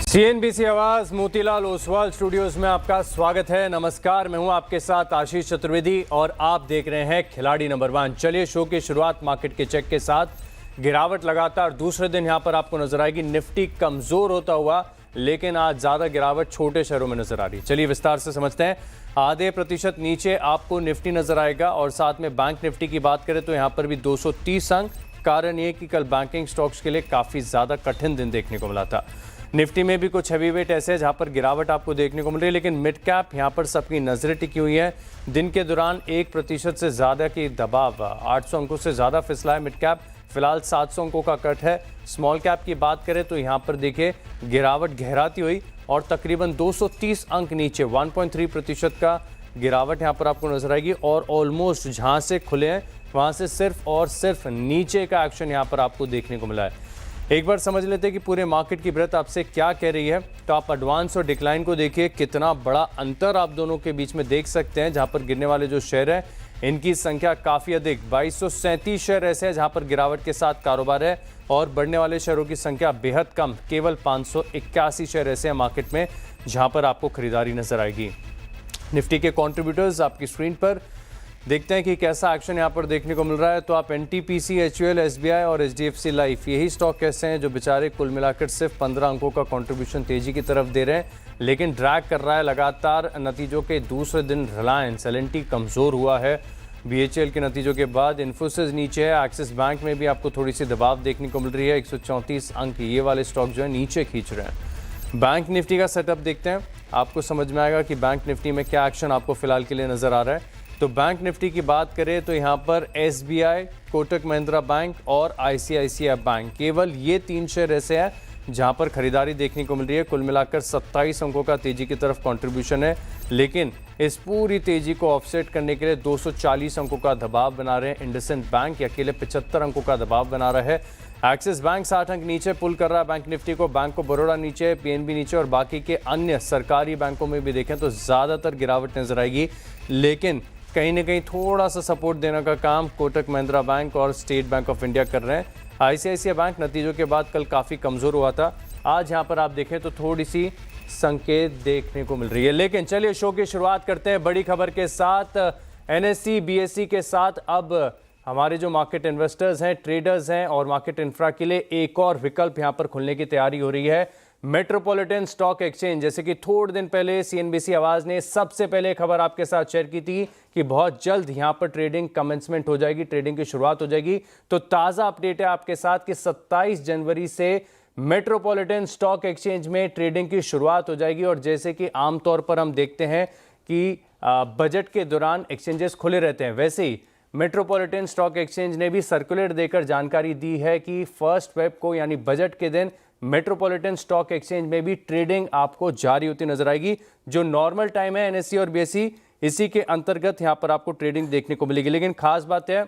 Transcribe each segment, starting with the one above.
CNBC आवाज Motilal Oswal studios में आपका स्वागत है। नमस्कार, मैं हूं आपके साथ आशीष चतुर्वेदी और आप देख रहे हैं खिलाड़ी नंबर 1। चलिए शो की शुरुआत मार्केट के चेक के साथ। गिरावट लगातार दूसरे दिन यहां पर आपको नजर आएगी। निफ्टी कमजोर होता हुआ, लेकिन आज ज्यादा गिरावट छोटे शहरों में नजर आ रही है। चलिए विस्तार से समझते हैं। आधे प्रतिशत नीचे आपको निफ्टी नजर आएगा और साथ में बैंक निफ्टी की बात करें तो यहां पर भी 230 अंक। कारण ये कि कल बैंकिंग स्टॉक्स के लिए काफी ज्यादा कठिन दिन देखने को मिला था। निफ्टी में भी कुछ हैवी वेट ऐसे हैं जहां पर गिरावट आपको देखने को मिल रही है, लेकिन मिड कैप यहां पर सबकी नजरें टिकी हुई है। दिन के दौरान 1% से ज्यादा की दबाव, 800 अंकों से ज्यादा फिसला है मिड कैप। फिलहाल 700 अंकों का कट है। स्मॉल कैप की बात करें तो यहां पर देखिए गिरावट गहराती हुई और तकरीबन 230 अंक नीचे 1.3% का गिरावट यहां पर आपको नजर आएगी। और ऑलमोस्ट जहां से खुले हैं वहां से सिर्फ और सिर्फ नीचे का एक्शन यहां पर आपको देखने को मिला है। एक बार समझ लेते हैं कि पूरे मार्केट की ब्रेथ आपसे क्या कह रही है। तो आप एडवांस और डिक्लाइन को देखिए, कितना बड़ा अंतर आप दोनों के बीच में देख सकते हैं। जहां पर गिरने वाले जो शेयर है इनकी संख्या काफ़ी अधिक, 2237 शेयर ऐसे हैं जहां पर गिरावट के साथ कारोबार है। और बढ़ने वाले शेयरों की संख्या बेहद कम, केवल 581 शेयर ऐसे हैं मार्केट में जहां पर आपको खरीदारी नजर आएगी। निफ्टी के कॉन्ट्रीब्यूटर्स आपकी स्क्रीन पर देखते हैं कि कैसा एक्शन यहां पर देखने को मिल रहा है। तो आप एनटीपीसी, एचयूएल, एसबीआई और एचडीएफसी लाइफ, यही स्टॉक कैसे हैं जो बेचारे कुल मिलाकर सिर्फ 15 अंकों का कंट्रीब्यूशन तेजी की तरफ दे रहे हैं, लेकिन ड्रैग कर रहा है लगातार नतीजों के दूसरे दिन रिलायंस। एलएनटी कमजोर हुआ है बीएचएल के नतीजों के बाद। इन्फोसिस नीचे है। एक्सिस बैंक में भी आपको थोड़ी सी दबाव देखने को मिल रही है। 134 अंक ये वाले स्टॉक जो है नीचे खींच रहे हैं। बैंक निफ्टी का सेटअप देखते हैं, आपको समझ में आएगा कि बैंक निफ्टी में क्या एक्शन आपको फिलहाल के लिए नजर आ रहा है। तो बैंक निफ्टी की बात करें तो यहाँ पर एसबीआई, कोटक महिंद्रा बैंक और आईसीआईसीआई बैंक, केवल ये 3 शेयर ऐसे हैं जहाँ पर खरीदारी देखने को मिल रही है। कुल मिलाकर 27 अंकों का तेजी की तरफ कंट्रीब्यूशन है, लेकिन इस पूरी तेजी को ऑफसेट करने के लिए 240 अंकों का दबाव बना रहे हैं। इंडसइंड बैंक अकेले 75 अंकों का दबाव बना रहा है। एक्सिस बैंक 60 अंक नीचे पुल कर रहा है बैंक निफ्टी को। बैंक ऑफ बड़ौदा नीचे, पीएनबी नीचे और बाकी के अन्य सरकारी बैंकों में भी देखें तो ज़्यादातर गिरावट नजर आएगी, लेकिन कहीं ना कहीं थोड़ा सा सपोर्ट देने का काम कोटक महिंद्रा बैंक और स्टेट बैंक ऑफ इंडिया कर रहे हैं। आईसीआईसीआई बैंक नतीजों के बाद कल काफ़ी कमज़ोर हुआ था। आज यहां पर आप देखें तो थोड़ी सी संकेत देखने को मिल रही है। लेकिन चलिए शो की शुरुआत करते हैं बड़ी खबर के साथ। एनएससी बीएसई के साथ अब हमारे जो मार्केट इन्वेस्टर्स हैं, ट्रेडर्स हैं और मार्केट इंफ्रा के लिए एक और विकल्प यहां पर खुलने की तैयारी हो रही है। मेट्रोपॉलिटन स्टॉक एक्सचेंज, जैसे कि थोड़े दिन पहले सीएनबीसी आवाज ने सबसे पहले खबर आपके साथ शेयर की थी कि बहुत जल्द यहां पर ट्रेडिंग कमेंसमेंट हो जाएगी, ट्रेडिंग की शुरुआत हो जाएगी। तो ताजा अपडेट है आपके साथ कि 27 जनवरी से मेट्रोपॉलिटन स्टॉक एक्सचेंज में ट्रेडिंग की शुरुआत हो जाएगी। और जैसे कि आमतौर पर हम देखते हैं कि बजट के दौरान एक्सचेंजेस खुले रहते हैं, वैसे ही मेट्रोपॉलिटन स्टॉक एक्सचेंज ने भी सर्कुलर देकर जानकारी दी है कि 1 वेब को यानी बजट के दिन मेट्रोपॉलिटन स्टॉक एक्सचेंज में भी ट्रेडिंग आपको जारी होती नजर आएगी। जो नॉर्मल टाइम है एनएससी और बीएसई, इसी के अंतर्गत यहां पर आपको ट्रेडिंग देखने को मिलेगी। लेकिन खास बात है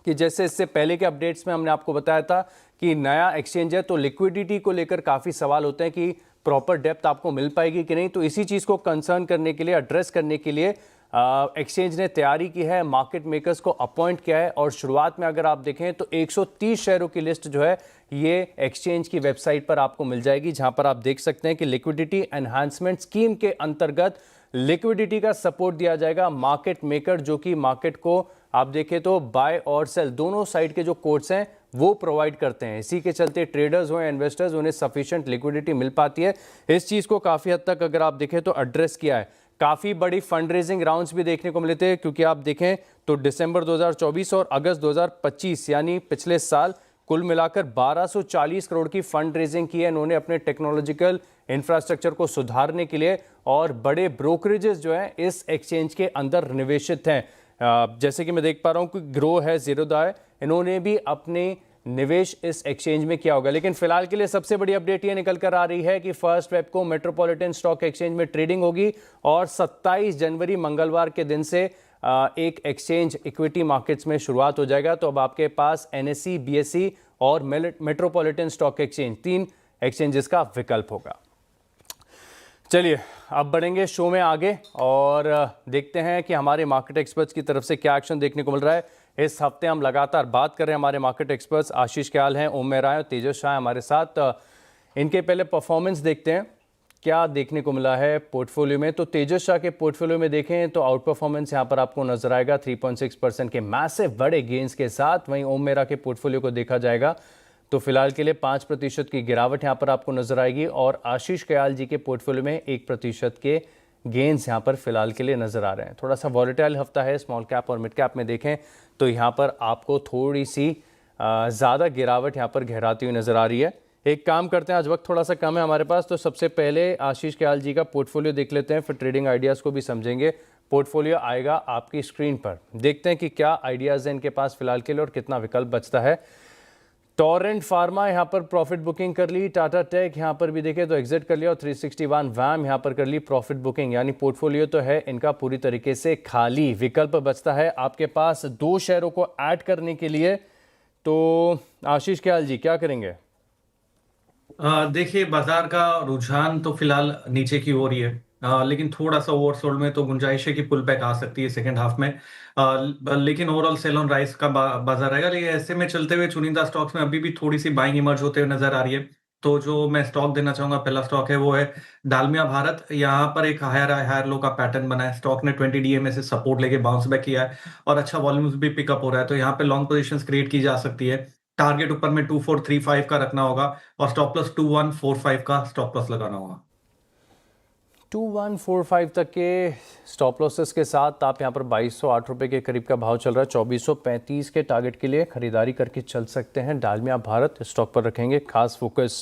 कि जैसे इससे पहले के अपडेट्स में हमने आपको बताया था कि नया एक्सचेंज है तो लिक्विडिटी को लेकर काफ़ी सवाल होते हैं कि प्रॉपर डेप्थ आपको मिल पाएगी कि नहीं। तो इसी चीज़ को कंसर्न करने के लिए, एड्रेस करने के लिए एक्सचेंज ने तैयारी की है, मार्केट मेकर्स को अपॉइंट किया है। और शुरुआत में अगर आप देखें तो 130 शेयरों की लिस्ट जो है ये एक्सचेंज की वेबसाइट पर आपको मिल जाएगी, जहां पर आप देख सकते हैं कि लिक्विडिटी एनहांसमेंट स्कीम के अंतर्गत लिक्विडिटी का सपोर्ट दिया जाएगा। मार्केट मेकर जो कि मार्केट को आप देखें तो बाय और सेल दोनों साइड के जो कोड्स हैं वो प्रोवाइड करते हैं। इसी के चलते ट्रेडर्स हो या इन्वेस्टर्स, उन्हें सफिशिएंट लिक्विडिटी मिल पाती है। इस चीज़ को काफ़ी हद तक अगर आप देखें तो एड्रेस किया है। काफ़ी बड़ी फंड रेजिंग राउंड्स भी देखने को मिले थे, क्योंकि आप देखें तो दिसंबर 2024 और अगस्त 2025 यानी पिछले साल कुल मिलाकर 1240 करोड़ की फंड रेजिंग की है इन्होंने अपने टेक्नोलॉजिकल इंफ्रास्ट्रक्चर को सुधारने के लिए। और बड़े ब्रोकरेजेस जो हैं इस एक्सचेंज के अंदर निवेशित हैं। जैसे कि मैं देख पा रहा हूँ कि ग्रो है, जीरोधा है, इन्होंने भी अपने निवेश इस एक्सचेंज में किया होगा। लेकिन फिलहाल के लिए सबसे बड़ी अपडेट ये निकल कर आ रही है कि 1 वेब को मेट्रोपॉलिटन स्टॉक एक्सचेंज में ट्रेडिंग होगी और 27 जनवरी मंगलवार के दिन से एक एक्सचेंज इक्विटी मार्केट्स में शुरुआत हो जाएगा। तो अब आपके पास एनएससी, बीएसई और मेट्रोपॉलिटन स्टॉक एक्सचेंज, 3 एक्सचेंजेस का विकल्प होगा। चलिए अब बढ़ेंगे शो में आगे और देखते हैं कि हमारे मार्केट एक्सपर्ट्स की तरफ से क्या एक्शन देखने को मिल रहा है। इस हफ्ते हम लगातार बात कर रहे हैं, हमारे मार्केट एक्सपर्ट्स आशीष कयाल हैं, ओम मेहरा हैं, तेजस शाह हमारे साथ। इनके पहले परफॉर्मेंस देखते हैं क्या देखने को मिला है पोर्टफोलियो में। तो तेजस शाह के पोर्टफोलियो में देखें तो आउट परफॉर्मेंस यहाँ पर आपको नजर आएगा 3.6% के मैसिव बड़े गेंस के साथ। वहीं ओम मेहरा के पोर्टफोलियो को देखा जाएगा तो फिलहाल के लिए 5% की गिरावट यहाँ पर आपको नजर आएगी और आशीष कयाल जी के पोर्टफोलियो में 1% के गेंस यहाँ पर फिलहाल के लिए नजर आ रहे हैं। थोड़ा सा वॉलेटाइल हफ्ता है स्मॉल कैप और मिड कैप में देखें तो यहाँ पर आपको थोड़ी सी ज़्यादा गिरावट यहाँ पर गहराती हुई नजर आ रही है। एक काम करते हैं, आज वक्त थोड़ा सा कम है हमारे पास, तो सबसे पहले आशीष कयाल जी का पोर्टफोलियो देख लेते हैं, फिर ट्रेडिंग आइडियाज़ को भी समझेंगे। पोर्टफोलियो आएगा आपकी स्क्रीन पर, देखते हैं कि क्या आइडियाज़ हैं इनके पास फिलहाल के लिए और कितना विकल्प बचता है। टोरेंट फार्मा यहाँ पर प्रॉफिट बुकिंग कर ली, टाटा टेक यहाँ पर भी देखें तो एग्जिट कर लिया और 361 वैम यहाँ पर कर ली प्रॉफिट बुकिंग। यानी पोर्टफोलियो तो है इनका पूरी तरीके से खाली, विकल्प बचता है आपके पास 2 शेयरों को ऐड करने के लिए। तो आशीष कयाल जी क्या करेंगे? देखिए, बाजार का रुझान तो फिलहाल नीचे की ओर ही है, लेकिन थोड़ा सा ओवरसोल्ड में तो गुंजाइश है कि पुल बैक आ सकती है सेकंड हाफ में। लेकिन ओवरऑल सेल ऑन राइस का बाजार रहेगा। लेकिन ऐसे में चलते हुए चुनिंदा स्टॉक्स में अभी भी थोड़ी सी बाइंग इमर्ज होते हुए नजर आ रही है। तो जो मैं स्टॉक देना चाहूंगा, पहला स्टॉक है वो है डालमिया भारत। यहाँ पर एक हायर लो का पैटर्न बना है, स्टॉक ने 20 डीएमए से सपोर्ट लेके बाउंस बैक किया है और अच्छा वॉल्यूम्स भी पिकअप हो रहा है। तो यहाँ पे लॉन्ग पोजीशंस क्रिएट की जा सकती है। टारगेट ऊपर में 2435 का रखना होगा और स्टॉप लॉस 2145 का स्टॉप लॉस लगाना होगा। 2145 तक के स्टॉप लॉसेस के साथ आप यहां पर 2208 रुपए के करीब का भाव चल रहा है। 2435 के टारगेट के लिए खरीदारी करके चल सकते हैं। डालमिया भारत स्टॉक पर रखेंगे खास फोकस।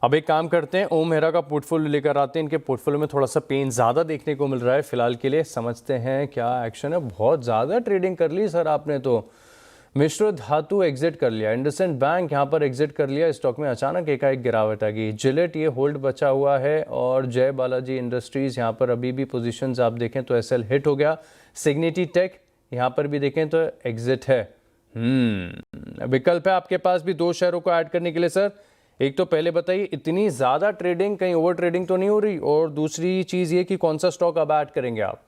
अब एक काम करते हैं, ओम मेहरा का पोर्टफोलियो लेकर आते हैं। इनके पोर्टफोलियो में थोड़ा सा पेन ज़्यादा देखने को मिल रहा है फिलहाल के लिए, समझते हैं क्या एक्शन है। बहुत ज़्यादा ट्रेडिंग कर ली सर आपने तो। मिश्र धातु एग्जिट कर लिया, इंडसइंड बैंक यहाँ पर एग्जिट कर लिया, स्टॉक में अचानक एकाएक गिरावट आ गई। जिलेट ये होल्ड बचा हुआ है और जय बालाजी इंडस्ट्रीज यहाँ पर अभी भी पोजीशंस आप देखें तो एसएल हिट हो गया। सिग्निटी टेक यहाँ पर भी देखें तो एग्जिट है। विकल्प है आपके पास भी 2 शेयरों को ऐड करने के लिए सर। एक तो पहले बताइए इतनी ज़्यादा ट्रेडिंग, कहीं ओवर ट्रेडिंग तो नहीं हो रही, और दूसरी चीज़ ये कि कौन सा स्टॉक अब ऐड करेंगे आप?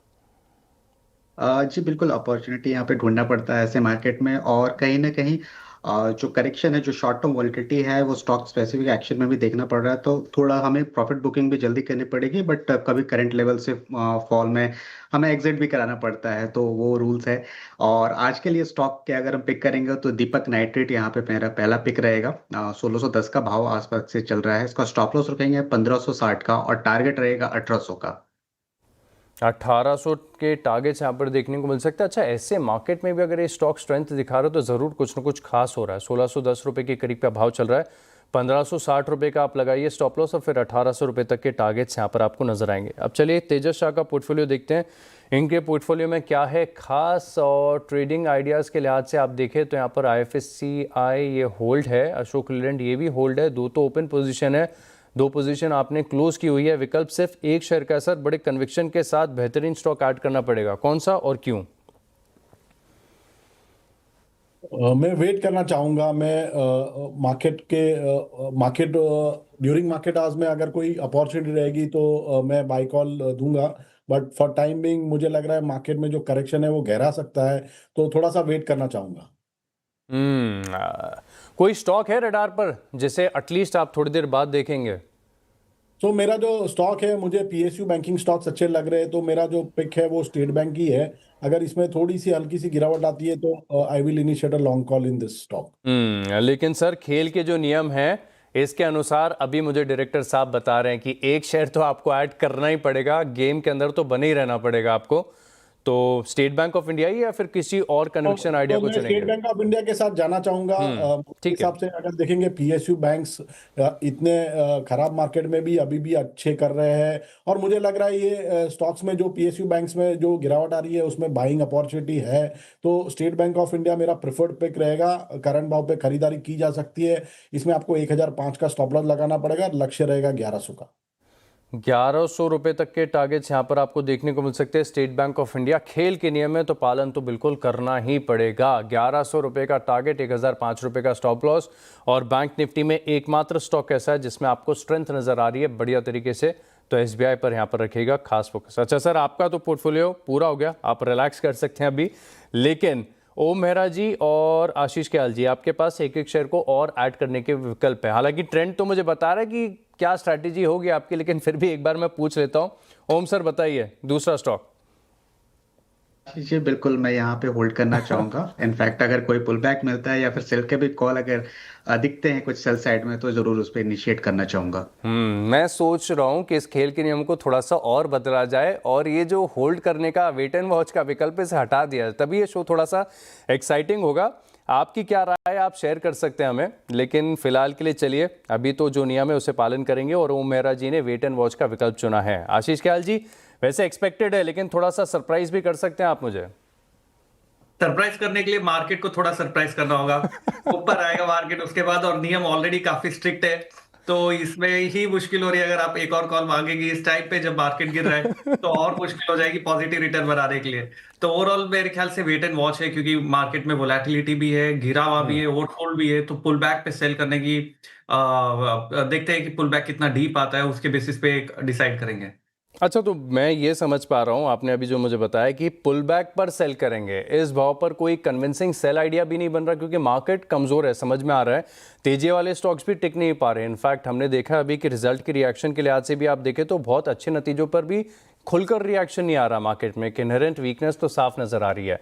जी बिल्कुल, अपॉर्चुनिटी यहाँ पे ढूंढना पड़ता है ऐसे मार्केट में। और कहीं ना कहीं जो करेक्शन है, जो शॉर्ट टर्म वॉलिटिलिटी है, वो स्टॉक स्पेसिफिक एक्शन में भी देखना पड़ रहा है। तो थोड़ा हमें प्रॉफिट बुकिंग भी जल्दी करनी पड़ेगी, बट कभी करंट लेवल से फॉल में हमें एग्जिट भी कराना पड़ता है, तो वो रूल्स है। और आज के लिए स्टॉक के अगर हम पिक करेंगे तो दीपक नाइट्रेट यहाँ पे मेरा पहला पिक रहेगा। 1610 का भाव आसपास से चल रहा है। इसका स्टॉप लॉस रखेंगे 1560 का और टारगेट रहेगा 1800 का। 1800 के टारगेट्स यहाँ पर देखने को मिल सकता है। अच्छा, ऐसे मार्केट में भी अगर ये स्टॉक स्ट्रेंथ दिखा रहा है तो ज़रूर कुछ ना कुछ खास हो रहा है। 1610 रुपये के करीब का भाव चल रहा है। 1560 रुपये का आप लगाइए स्टॉप लॉस और फिर 1800 रुपये तक के टारगेट्स यहाँ पर आपको नजर आएंगे। अब चलिए तेजस शाह का पोर्टफोलियो देखते हैं, इनके पोर्टफोलियो में क्या है खास। और ट्रेडिंग आइडियाज़ के लिहाज से आप देखें तो यहाँ पर IFSCI ये होल्ड है, अशोक लीलैंड ये भी होल्ड है। 2 तो ओपन पोजीशन है, 2 पोजीशन आपने क्लोज की हुई है। विकल्प सिर्फ 1 शेयर का सर, बड़े कन्विक्शन के साथ बेहतरीन स्टॉक ऐड करना पड़ेगा, कौन सा और क्यों? मैं वेट करना चाहूंगा। मैं मार्केट ड्यूरिंग मार्केट आवर्स में अगर कोई अपॉर्चुनिटी रहेगी तो मैं बाय कॉल दूंगा। बट फॉर टाइम बिंग मुझे लग रहा है मार्केट में जो करेक्शन है वो गहरा सकता है, तो थोड़ा सा वेट करना चाहूंगा। कोई स्टॉक है रडार पर जिसे एटलीस्ट आप थोड़ी देर बाद देखेंगे? तो मेरा जो स्टॉक है, मुझे PSU बैंकिंग स्टॉक्स अच्छे लग रहे हैं, तो मेरा जो पिक है वो स्टेट बैंक की है। अगर इसमें थोड़ी सी हल्की सी गिरावट आती है तो I will initiate a long call in this stock. लेकिन सर खेल के जो नियम है इसके अनुसार अभी मुझे डायरेक्टर साहब बता रहे हैं कि 1 शेयर तो आपको ऐड करना ही पड़ेगा, गेम के अंदर तो बने ही रहना पड़ेगा आपको। तो स्टेट बैंक ऑफ इंडिया ही या फिर किसी और कन्विक्शन आइडिया को चुनेंगे? स्टेट बैंक ऑफ इंडिया के साथ जाना चाहूंगा। ठीक हिसाब से अगर देखेंगे PSU बैंक्स इतने खराब मार्केट में भी अभी भी अच्छे कर रहे हैं, और मुझे लग रहा है ये स्टॉक्स में जो PSU बैंक्स में जो गिरावट आ रही है उसमें बाइंग अपॉर्चुनिटी है। तो स्टेट बैंक ऑफ इंडिया मेरा प्रेफर्ड पिक रहेगा। करंट भाव पे खरीदारी की जा सकती है। इसमें आपको 1005 का स्टॉप लॉस लगाना पड़ेगा, लक्ष्य रहेगा 1100 का। 1100 रुपये तक के टारगेट्स यहाँ पर आपको देखने को मिल सकते हैं। स्टेट बैंक ऑफ इंडिया खेल के नियम है तो पालन तो बिल्कुल करना ही पड़ेगा। 1100 रुपये का टारगेट, 1005 रुपये का स्टॉप लॉस। और बैंक निफ्टी में एकमात्र स्टॉक ऐसा है जिसमें आपको स्ट्रेंथ नजर आ रही है बढ़िया तरीके से, तो SBI पर यहाँ पर रखिएगा खास फोकस। अच्छा सर, आपका तो पोर्टफोलियो पूरा हो गया, आप रिलैक्स कर सकते हैं अभी, लेकिन ओम मेहरा जी और आशीष कयाल जी, आपके पास एक एक शेयर को और ऐड करने के विकल्प है। हालांकि ट्रेंड तो मुझे बता रहा है कि क्या स्ट्रैटेजी होगी आपकी, लेकिन फिर भी एक बार मैं पूछ लेता हूं। ओम सर बताइए, दूसरा स्टॉक। जी बिल्कुल, मैं यहाँ पे होल्ड करना चाहूंगा। इनफैक्ट अगर कोई पुल बैक मिलता है या फिर सेल के भी कॉल अगर दिखते हैं कुछ सेल साइड में, तो जरूर उस पर इनिशिएट करना चाहूंगा। मैं सोच रहा हूं कि इस खेल के नियम को थोड़ा सा और बदला जाए और ये जो होल्ड करने का वेट एंड वॉच का विकल्प इसे हटा दिया जाए, तभी ये शो थोड़ा सा एक्साइटिंग होगा। आपकी क्या राय है, आप शेयर कर सकते हैं हमें, लेकिन फिलहाल के लिए चलिए अभी तो जो नियम है उसे पालन करेंगे और ओम मेहरा जी ने वेट एंड वॉच का विकल्प चुना है। आशीष कयाल जी, वैसे एक्सपेक्टेड है लेकिन थोड़ा सा सरप्राइज भी कर सकते हैं आप मुझे। सरप्राइज करने के लिए मार्केट को थोड़ा सरप्राइज करना होगा। ऊपर आएगा मार्केट उसके बाद, और नियम ऑलरेडी काफी स्ट्रिक्ट है, तो इसमें ही मुश्किल हो रही है। अगर आप एक और कॉल मांगेंगे इस टाइम पे जब मार्केट गिर रहा है तो और मुश्किल हो जाएगी पॉजिटिव रिटर्न बनाने के लिए। तो ओवरऑल मेरे ख्याल से वेट एंड वॉच है, क्योंकि मार्केट में वोलेटिलिटी भी है, गिरा हुआ भी है, ओवरसोल्ड भी है। तो पुल बैक पे सेल करने की देखते हैं कि पुल बैक कितना डीप आता है, उसके बेसिस पे डिसाइड करेंगे। अच्छा, तो मैं ये समझ पा रहा हूँ आपने अभी जो मुझे बताया कि पुल बैक पर सेल करेंगे, इस भाव पर कोई कन्विंसिंग सेल आइडिया भी नहीं बन रहा, क्योंकि मार्केट कमजोर है, समझ में आ रहा है। तेजी वाले स्टॉक्स भी टिक नहीं पा रहे। इनफैक्ट हमने देखा अभी कि रिजल्ट के रिएक्शन के लिहाज से भी आप देखें तो बहुत अच्छे नतीजों पर भी खुलकर रिएक्शन नहीं आ रहा मार्केट में, कि इनहेरेंट वीकनेस तो साफ नजर आ रही है।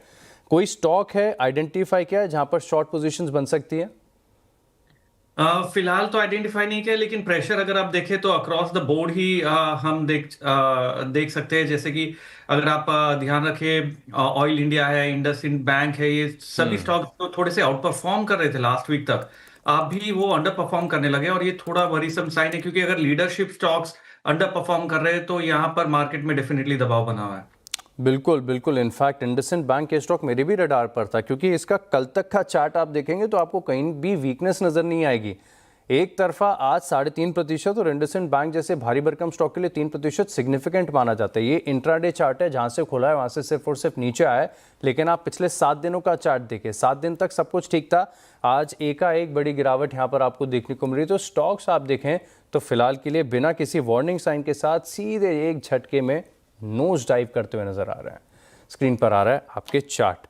कोई स्टॉक है आइडेंटिफाई किया है जहां पर शॉर्ट पोजिशन बन सकती है? फिलहाल तो आइडेंटिफाई नहीं किया, लेकिन प्रेशर अगर आप देखें तो अक्रॉस द बोर्ड ही हम देख सकते हैं। जैसे कि अगर आप ध्यान रखें, ऑयल इंडिया है, इंडसइंड बैंक है, ये सभी स्टॉक तो थोड़े से आउट परफॉर्म कर रहे थे लास्ट वीक तक, अभी वो अंडर परफॉर्म करने लगे, और ये थोड़ा वरीसम साइन है, क्योंकि अगर लीडरशिप स्टॉक्स अंडर परफॉर्म कर रहे हैं तो यहाँ पर मार्केट में डेफिनेटली दबाव बना हुआ है। बिल्कुल बिल्कुल। इनफैक्ट इंडसइंड बैंक के स्टॉक मेरे भी रडार पर था, क्योंकि इसका कल तक का चार्ट आप देखेंगे तो आपको कहीं भी वीकनेस नजर नहीं आएगी। एक तरफा आज 3.5%, और इंडसइंड बैंक जैसे भारी भरकम स्टॉक के लिए 3% सिग्निफिकेंट माना जाता है। ये इंट्राडे चार्ट है, जहां से खुला है वहां से सिर्फ और सिर्फ नीचे आया है। लेकिन आप पिछले 7 दिनों का चार्ट देखिए, 7 दिन तक सब कुछ ठीक था, आज एकाएक बड़ी गिरावट यहाँ पर आपको देखने को मिल रही है। तो स्टॉक्स आप देखें तो फिलहाल के लिए बिना किसी वार्निंग साइन के साथ सीधे एक झटके में नोज डाइव करते हुए नजर आ रहे हैं। स्क्रीन पर आ रहा है आपके चार्ट।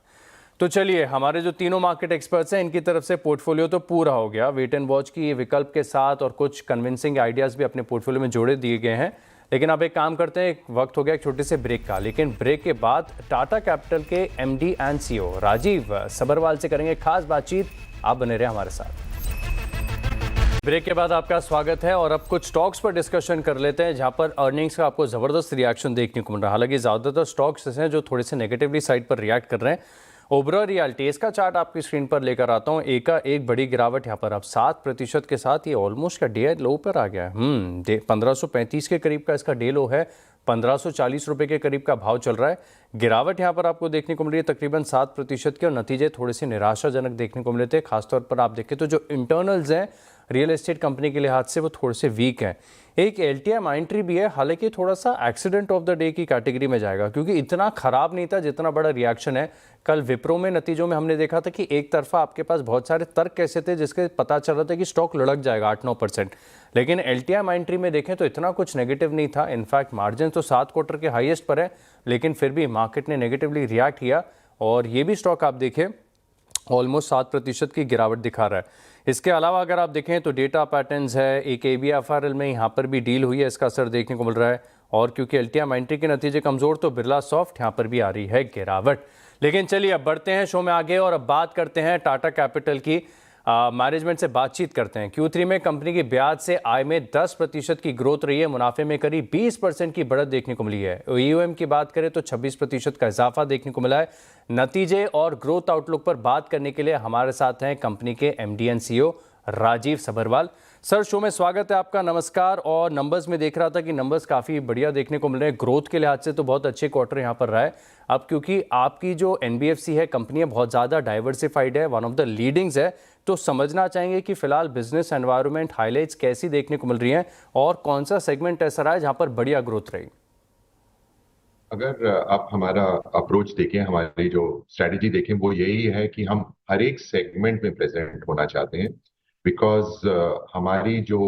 तो चलिए, हमारे जो तीनों मार्केट एक्सपर्ट्स हैं इनकी तरफ से पोर्टफोलियो तो पूरा हो गया। वेट एंड वॉच की ये विकल्प के साथ और कुछ कन्विंसिंग आइडियाज भी अपने पोर्टफोलियो में जोड़े दिए गए हैं। लेकिन अब एक काम करते हैं, एक वक्त हो गया एक छोटे से ब्रेक का, लेकिन ब्रेक के बाद टाटा कैपिटल के MD and CEO Rajeev Sabharwal से करेंगे खास बातचीत। आप बने रहे हमारे साथ। ब्रेक के बाद आपका स्वागत है और अब कुछ स्टॉक्स पर डिस्कशन कर लेते हैं जहां पर अर्निंग्स का आपको जबरदस्त रिएक्शन देखने को मिल रहा है। हालांकि ज्यादातर स्टॉक्स ऐसे हैं जो थोड़े से नेगेटिवली साइड पर रिएक्ट कर रहे हैं। ओबरा रियल्टी, इसका चार्ट आपकी स्क्रीन पर लेकर आता हूं। एक बड़ी गिरावट यहाँ पर अब 7% के साथ ये ऑलमोस्ट का डे लो पर आ गया है। 1535 के करीब का इसका डे लो है, 1540 रुपए के करीब का भाव चल रहा है। गिरावट यहाँ पर आपको देखने को मिल रही है तकरीबन 7% के, और नतीजे थोड़े से निराशाजनक देखने को मिले थे। खासतौर पर आप देखें तो जो इंटरनल्स हैं रियल एस्टेट कंपनी के लिहाज से वो थोड़े से वीक हैं। एक एलटीआई माइंट्री भी है, हालांकि थोड़ा सा एक्सीडेंट ऑफ द डे की कैटेगरी में जाएगा, क्योंकि इतना खराब नहीं था जितना बड़ा रिएक्शन है। कल विप्रो में नतीजों में हमने देखा था कि एक तरफा आपके पास बहुत सारे तर्क ऐसे थे जिसके पता चल रहा था कि स्टॉक लुढ़क जाएगा 8-9%, लेकिन एलटीआई माइंट्री में देखें तो इतना कुछ नेगेटिव नहीं था। इनफैक्ट मार्जिन तो 7 क्वार्टर के हाईएस्ट पर है, लेकिन फिर भी मार्केट ने नेगेटिवली रिएक्ट किया, और ये भी स्टॉक आप देखें ऑलमोस्ट 7% की गिरावट दिखा रहा है। इसके अलावा अगर आप देखें तो डेटा पैटर्न्स है, एक एबीएफआरएल में यहाँ पर भी डील हुई है, इसका असर देखने को मिल रहा है। और क्योंकि एलटीआई माइंट्री के नतीजे कमजोर, तो बिरला सॉफ्ट यहाँ पर भी आ रही है गिरावट। लेकिन चलिए अब बढ़ते हैं शो में आगे और अब बात करते हैं टाटा कैपिटल की। मैनेजमेंट से बातचीत करते हैं। Q3 में कंपनी की ब्याज से आय में 10% की ग्रोथ रही है, मुनाफे में करीब 20% की बढ़त देखने को मिली है। ईओएम की बात करें तो 26% का इजाफा देखने को मिला है। नतीजे और ग्रोथ आउटलुक पर बात करने के लिए हमारे साथ हैं कंपनी के MD and CEO Rajeev Sabharwal. Sir, show में स्वागत है आपका, नमस्कार। और नंबर्स में देख रहा था कि नंबर्स काफ़ी बढ़िया देखने को मिल रहे हैं, ग्रोथ के लिहाज से तो बहुत अच्छे क्वार्टर यहाँ पर रहा है। अब क्योंकि आपकी जो एनबीएफसी है कंपनी है बहुत ज़्यादा डाइवर्सिफाइड है, वन ऑफ द लीडिंग्स है, तो समझना चाहेंगे कि फिलहाल बिजनेस एनवायरनमेंट हाईलाइट्स कैसी देखने को मिल रही हैं और कौन सा सेगमेंट ऐसा रहा है जहाँ पर बढ़िया ग्रोथ रही? अगर आप हमारा अप्रोच देखें, हमारी जो स्ट्रैटेजी देखें, वो यही है कि हम हर एक सेगमेंट में प्रेजेंट होना चाहते हैं। बिकॉज हमारी जो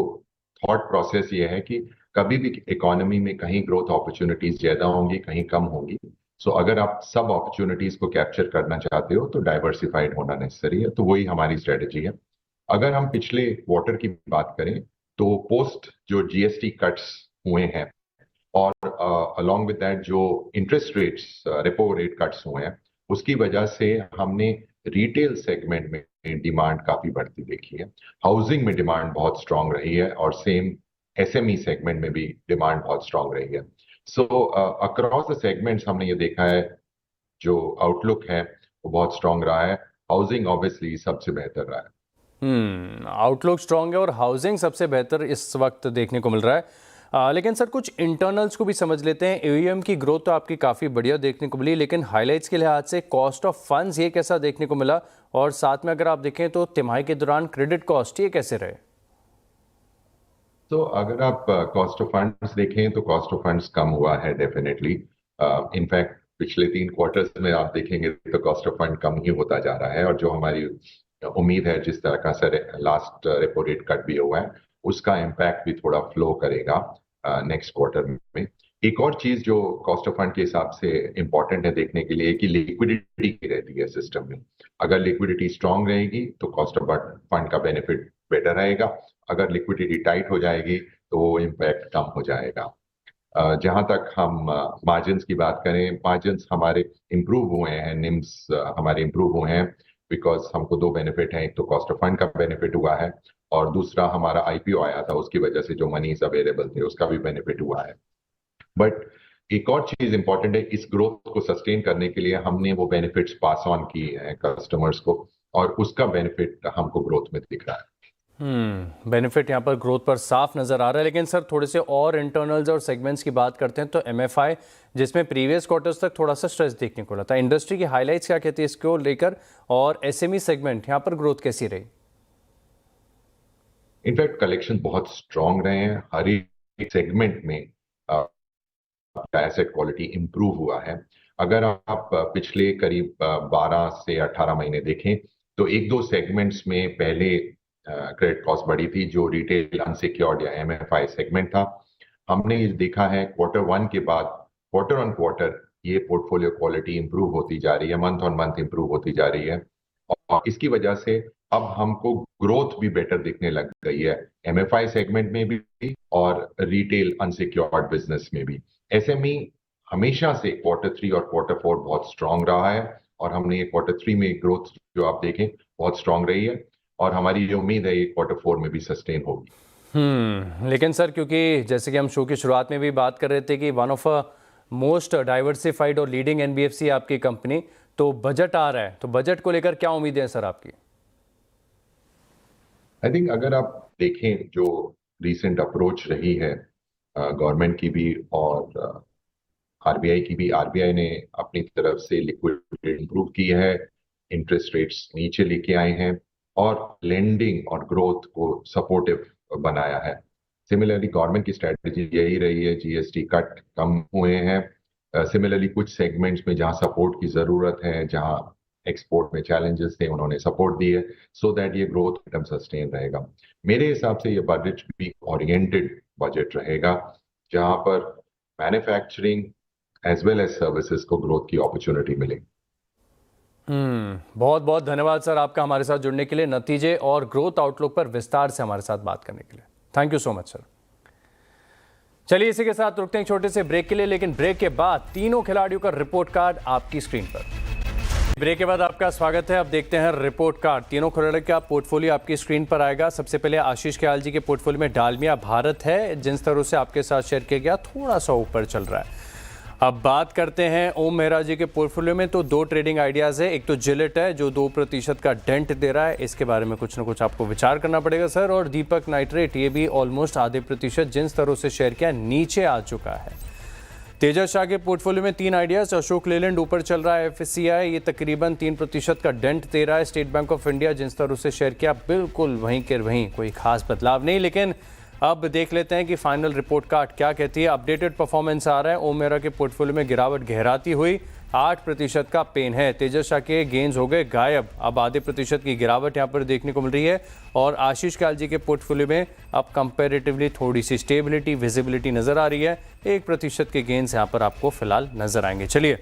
थॉट प्रोसेस ये है कि कभी भी इकोनॉमी में कहीं ग्रोथ अपॉर्चुनिटीज ज्यादा होंगी, कहीं कम होंगी। सो अगर आप सब अपॉर्चुनिटीज को कैप्चर करना चाहते हो तो डाइवर्सिफाइड होना नेसेसरी है, तो वही हमारी स्ट्रेटेजी है। अगर हम पिछले क्वार्टर की बात करें तो पोस्ट जो जीएसटी कट्स हुए हैं और अलॉन्ग विद दैट जो interest rates repo rate cuts हुए हैं, उसकी वजह से हमने रिटेल सेगमेंट में डिमांड काफी बढ़ती देखी है। हाउसिंग में डिमांड बहुत स्ट्रांग रही है और सेम एसएमई सेगमेंट में भी डिमांड बहुत स्ट्रांग रही है। सो अक्रॉस द सेगमेंट्स हमने ये देखा है जो आउटलुक है वो बहुत स्ट्रांग रहा है। हाउसिंग ऑब्वियसली सबसे बेहतर रहा है। आउटलुक स्ट्रांग है और हाउसिंग सबसे बेहतर इस वक्त देखने को मिल रहा है। लेकिन सर कुछ इंटरनल्स को भी समझ लेते हैं। एयूएम की ग्रोथ तो आपकी काफ़ी बढ़िया देखने को मिली, लेकिन हाइलाइट्स के लिहाज से कॉस्ट ऑफ फंड्स ये कैसा देखने को मिला, और साथ में अगर आप देखें तो तिमाही के दौरान क्रेडिट कॉस्ट ये कैसे रहे? तो अगर आप कॉस्ट ऑफ फंड्स देखें तो कॉस्ट ऑफ फंड्स कम हुआ है डेफिनेटली। इनफैक्ट पिछले 3 क्वार्टर्स में आप देखेंगे तो कॉस्ट ऑफ फंड कम ही होता जा रहा है, और जो हमारी उम्मीद है जिस तरह का sir last repo rate cut भी हुआ है उसका इम्पैक्ट भी थोड़ा फ्लो करेगा नेक्स्ट क्वार्टर में। एक और चीज जो कॉस्ट ऑफ फंड के हिसाब से इंपॉर्टेंट है देखने के लिए कि लिक्विडिटी की रहती है सिस्टम में। अगर लिक्विडिटी स्ट्रांग रहेगी तो कॉस्ट ऑफ फंड का बेनिफिट बेटर रहेगा, अगर लिक्विडिटी टाइट हो जाएगी तो वो इम्पैक्ट कम हो जाएगा। जहां तक हम मार्जिन्स की बात करें, मार्जिन्स हमारे इम्प्रूव हुए हैं, निम्स हमारे इम्प्रूव हुए हैं बिकॉज हमको 2 बेनिफिट हैं। एक तो कॉस्ट ऑफ फंड का बेनिफिट हुआ है और दूसरा हमारा आईपीओ आया था, उसकी वजह से जो मनीज अवेलेबल थे उसका भी बेनिफिट हुआ है। बट एक और चीज इंपॉर्टेंट है, इस ग्रोथ को सस्टेन करने के लिए हमने वो बेनिफिट्स पास ऑन किए हैं कस्टमर्स को, और उसका बेनिफिट हमको ग्रोथ में दिख रहा है। बेनिफिट यहाँ पर ग्रोथ पर साफ नजर आ रहा है। लेकिन सर थोड़े से और इंटरनल्स और सेगमेंट्स की बात करते हैं तो एमएफआई, जिसमें प्रीवियस क्वार्टर्स तक थोड़ा सा स्ट्रेस देखने को मिला था, इंडस्ट्री की हाइलाइट्स क्या कहती है इसको लेकर, और एसएमई सेगमेंट यहाँ पर ग्रोथ कैसी रही? इनफैक्ट कलेक्शन बहुत स्ट्रांग रहे हैं, हर एक सेगमेंट में एसेट क्वालिटी इंप्रूव हुआ है। अगर आप पिछले करीब 12 से 18 महीने देखें तो 1-2 सेगमेंट्स में पहले क्रेडिट कॉस्ट बढ़ी थी, जो रिटेल अनसिक्योर्ड या एमएफआई सेगमेंट था। हमने ये देखा है क्वार्टर 1 के बाद क्वार्टर ऑन क्वार्टर ये पोर्टफोलियो क्वालिटी इंप्रूव होती जा रही है, मंथ ऑन मंथ इंप्रूव होती जा रही है, और इसकी वजह से अब हमको ग्रोथ भी बेटर दिखने लग गई है एमएफआई सेगमेंट में भी और रिटेल अनसिक्योर्ड बिजनेस में भी। एसएमई हमेशा से क्वार्टर 3 और क्वार्टर 4 बहुत स्ट्रांग रहा है, और हमने ये क्वार्टर 3 में ग्रोथ जो आप देखें बहुत स्ट्रांग रही है, और हमारी ये उम्मीद है ये क्वार्टर 4 में भी सस्टेन होगी। लेकिन सर क्योंकि जैसे कि हम शो की शुरुआत में भी बात कर रहे थे कि वन ऑफ मोस्ट डाइवर्सिफाइड और लीडिंग एनबीएफसी आपकी कंपनी, तो बजट आ रहा है, तो बजट को लेकर क्या उम्मीदें हैं सर आपकी? आई थिंक अगर आप देखें जो रिसेंट अप्रोच रही है गवर्नमेंट की भी और आरबीआई की भी, आरबीआई ने अपनी तरफ से लिक्विडिटी इंप्रूव की है, इंटरेस्ट रेट्स नीचे लेके आए हैं और लेंडिंग और ग्रोथ को सपोर्टिव बनाया है। सिमिलरली गवर्नमेंट की स्ट्रेटजी यही रही है, जीएसटी कट कम हुए हैं। सिमिलरली कुछ सेगमेंट्स में जहां सपोर्ट की जरूरत है, जहां एक्सपोर्ट में चैलेंजेस थे, उन्होंने सपोर्ट दी है सो दैट ये ग्रोथ एकदम सस्टेन रहेगा। मेरे हिसाब से ये बजट भी ओरिएंटेड बजट रहेगा, जहां पर manufacturing as well as services को ग्रोथ की अपॉर्चुनिटी मिलेगी। बहुत बहुत धन्यवाद सर आपका हमारे साथ जुड़ने के लिए, नतीजे और ग्रोथ आउटलुक पर विस्तार से हमारे साथ बात करने के लिए। Thank you so much sir. चलिए इसी के साथ रुकते हैं छोटे से ब्रेक के लिए, लेकिन ब्रेक के बाद तीनों खिलाड़ियों का रिपोर्ट कार्ड आपकी स्क्रीन पर। ब्रेक के बाद आपका स्वागत है। अब देखते हैं रिपोर्ट कार्ड। तीनों खिलाड़ियों का पोर्टफोलियो आपकी स्क्रीन पर आएगा। सबसे पहले आशीष ख्याल जी के पोर्टफोलियो में डालमिया भारत है, जिन स्तरों से आपके साथ शेयर किया गया थोड़ा सा ऊपर चल रहा है। अब बात करते हैं ओम मेहरा जी के पोर्टफोलियो में, तो 2 ट्रेडिंग आइडियाज़ है। एक तो जिलेट है जो 2% का डेंट दे रहा है, इसके बारे में कुछ ना कुछ आपको विचार करना पड़ेगा सर। और दीपक नाइट्रेट, ये भी ऑलमोस्ट आधे प्रतिशत जिन स्तरों से शेयर किया नीचे आ चुका है। तेजस शाह के पोर्टफोलियो में 3 आइडियाज़। अशोक लेलैंड ऊपर चल रहा है, एफएससीआई ये तकरीबन 3% का डेंट दे रहा है। स्टेट बैंक ऑफ इंडिया जिन स्तरों से शेयर किया बिल्कुल वहीं के वहीं, कोई खास बदलाव नहीं। लेकिन अब देख लेते हैं कि फाइनल रिपोर्ट कार्ड क्या कहती है। अपडेटेड परफॉर्मेंस आ रहा है। ओम मेहरा के पोर्टफोलियो में गिरावट गहराती हुई, 8% का पेन है। तेजस शाह के गेंस हो गए गायब, अब आधे प्रतिशत की गिरावट यहाँ पर देखने को मिल रही है। और आशीष ख्याल जी के पोर्टफोलियो में अब कंपैरेटिवली थोड़ी सी स्टेबिलिटी, विजिबिलिटी नजर आ रही है। 1% के गेंस यहाँ पर आपको फिलहाल नजर आएंगे। चलिए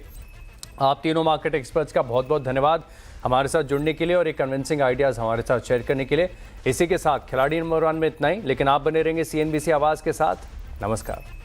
आप तीनों मार्केट एक्सपर्ट्स का बहुत बहुत धन्यवाद हमारे साथ जुड़ने के लिए और एक कन्विंसिंग आइडियाज़ हमारे साथ शेयर करने के लिए। इसी के साथ खिलाड़ी नंबर 1 में इतना ही, लेकिन आप बने रहेंगे CNBC आवाज़ के साथ। नमस्कार।